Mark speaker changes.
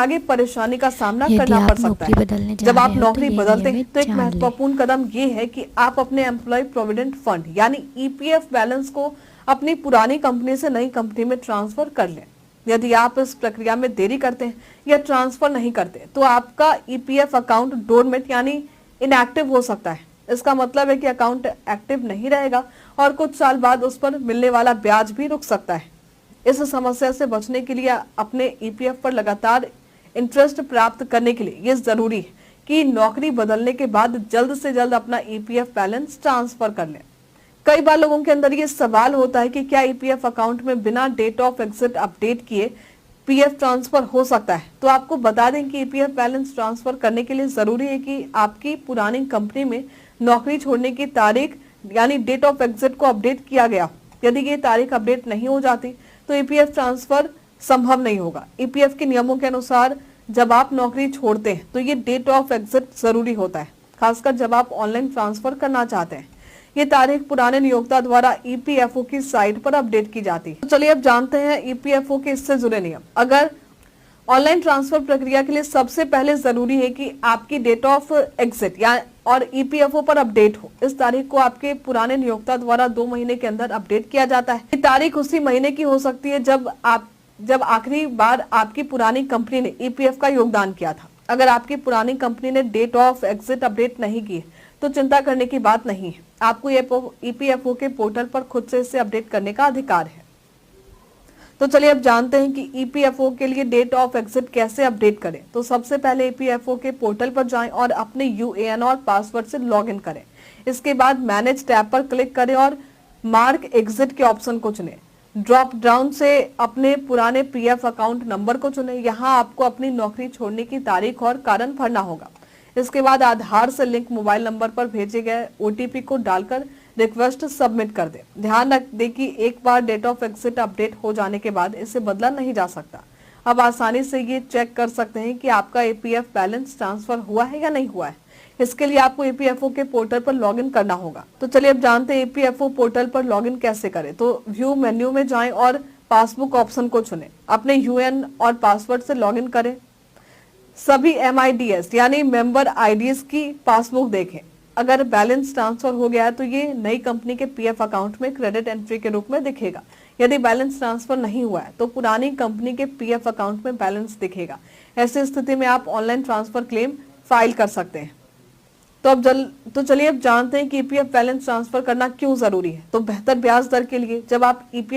Speaker 1: आगे परेशानी का सामना
Speaker 2: यदि
Speaker 1: करना
Speaker 2: आप
Speaker 1: पड़ सकता
Speaker 2: नौकरी
Speaker 1: है।
Speaker 2: बदलने जा
Speaker 1: जब
Speaker 2: रहे
Speaker 1: आप
Speaker 2: हो
Speaker 1: नौकरी
Speaker 2: तो ये
Speaker 1: बदलते हैं
Speaker 2: नियमित
Speaker 1: तो एक
Speaker 2: जान लें।
Speaker 1: महत्वपूर्ण कदम ये है कि आप अपने एम्प्लॉय प्रोविडेंट फंड यानी ईपीएफ बैलेंस को अपनी पुरानी कंपनी से नई कंपनी में ट्रांसफर कर लें। यदि आप इस प्रक्रिया में देरी करते हैं या ट्रांसफर नहीं करते तो आपका ईपीएफ अकाउंट डोरमेट यानी इनएक्टिव हो सकता है। इसका मतलब है कि अकाउंट एक्टिव नहीं रहेगा और कुछ साल बाद उस पर मिलने वाला ब्याज भी रुक सकता है। इस समस्या से बचने के लिए अपने ईपीएफ पर लगातार इंटरेस्ट प्राप्त करने के लिए ये जरूरी है कि नौकरी बदलने के बाद जल्द से जल्द अपना ईपीएफ बैलेंस ट्रांसफर कर लें। कई बार लोगों के अंदर ये सवाल होता है कि क्या ईपीएफ अकाउंट में बिना डेट ऑफ एग्जिट अपडेट किए पीएफ ट्रांसफर हो सकता है। तो आपको बता दें कि ईपीएफ बैलेंस ट्रांसफर करने के लिए जरूरी है कि आपकी पुरानी कंपनी में नौकरी छोड़ने की तारीख यानी डेट ऑफ एग्जिट को अपडेट किया गया। यदि ये तारीख अपडेट नहीं हो जाती तो ईपीएफ ट्रांसफर संभव नहीं होगा। ईपीएफ के नियमों के अनुसार जब आप नौकरी छोड़ते हैं तो ये डेट ऑफ एग्जिट जरूरी होता है, खासकर जब आप ऑनलाइन ट्रांसफर करना चाहते हैं। ये तारीख पुराने नियोक्ता द्वारा ईपीएफओ की साइट पर अपडेट की जाती है। तो चलिए अब जानते हैं ईपीएफओ के इससे जुड़े नियम। अगर ऑनलाइन ट्रांसफर प्रक्रिया के लिए सबसे पहले जरूरी है कि आपकी डेट ऑफ एग्जिट या और ईपीएफओ पर अपडेट हो। इस तारीख को आपके पुराने नियोक्ता द्वारा 2 महीने के अंदर अपडेट किया जाता है। ये तारीख उसी महीने की हो सकती है जब आखिरी बार आपकी पुरानी कंपनी ने ईपीएफ का योगदान किया था। अगर आपकी पुरानी कंपनी ने डेट ऑफ एग्जिट अपडेट नहीं की तो चिंता करने की बात नहीं है। आपको ईपीएफओ के पोर्टल पर खुद से इसे अपडेट करने का अधिकार है। तो चलिए अब जानते हैं कि ईपीएफओ के लिए डेट ऑफ एग्जिट कैसे अपडेट करें। तो सबसे पहले ईपीएफओ के पोर्टल पर जाएं और अपने यूएएन और पासवर्ड से लॉगिन करें। इसके बाद मैनेज टैब पर क्लिक करें और मार्क एग्जिट के ऑप्शन को चुनें। ड्रॉप डाउन से अपने पुराने पीएफ अकाउंट नंबर को चुनें। यहाँ आपको अपनी नौकरी छोड़ने की तारीख और कारण भरना होगा। इसके बाद आधार से लिंक मोबाइल नंबर पर भेजे गए ओटीपी को डालकर रिक्वेस्ट सबमिट कर दें। ध्यान रख दें कि एक बार डेट ऑफ एग्जिट अपडेट हो जाने के बाद इसे बदला नहीं जा सकता। अब आसानी से ये चेक कर सकते हैं कि आपका ईपीएफ बैलेंस ट्रांसफर हुआ है या नहीं हुआ है। इसके लिए आपको ईपीएफओ के पोर्टल पर लॉगिन करना होगा। तो चलिए अब जानते हैं ईपीएफओ पोर्टल पर लॉगिन कैसे करें। तो व्यू मेन्यू में जाएं और पासबुक ऑप्शन को चुनें। अपने यूएएन और पासवर्ड से लॉगिन करें। सभी एमआईडीएस यानी मेंबर आईडीएस की पासबुक देखें। अगर बैलेंस ट्रांसफर हो गया है तो ये नई कंपनी के पीएफ अकाउंट में क्रेडिट एंट्री के रूप में दिखेगा। यदि बैलेंस ट्रांसफर नहीं हुआ है तो पुरानी कंपनी के पीएफ अकाउंट में बैलेंस दिखेगा। ऐसी स्थिति में आप ऑनलाइन ट्रांसफर क्लेम फाइल कर सकते हैं। तो चलिए अब जानते हैं कि ईपीएफ बैलेंस ट्रांसफर करना क्यों जरूरी है। तो बेहतर ब्याज दर के लिए जब आप ईपीएफ